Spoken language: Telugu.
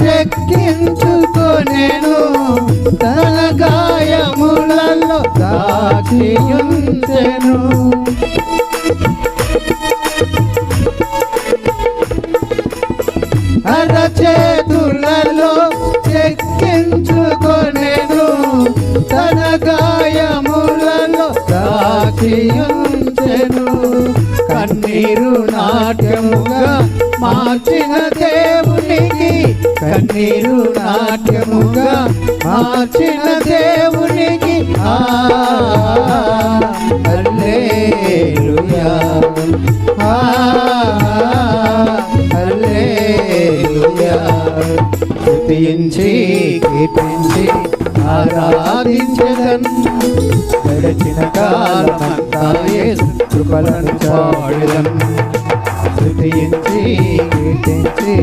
చెక్కించుకొనెను, తన గాయములలో దాచియుంచెను. అరచేతులలో చెక్కించుకొనెను, తన గాయములలో దాచియుంచెను. కన్నీరు నాట్యముగా మార్చిన దేవునికి, కన్నీరు నాట్యముగా మార్చిన దేవునికి హల్లెలూయా, హల్లెలూయా. స్తుతించి కీర్తించి ఆరాధించెదను, గడిచిన కాలమంతా యేసు కృపలను చాడెదను. స్తుతించి కీర్తించి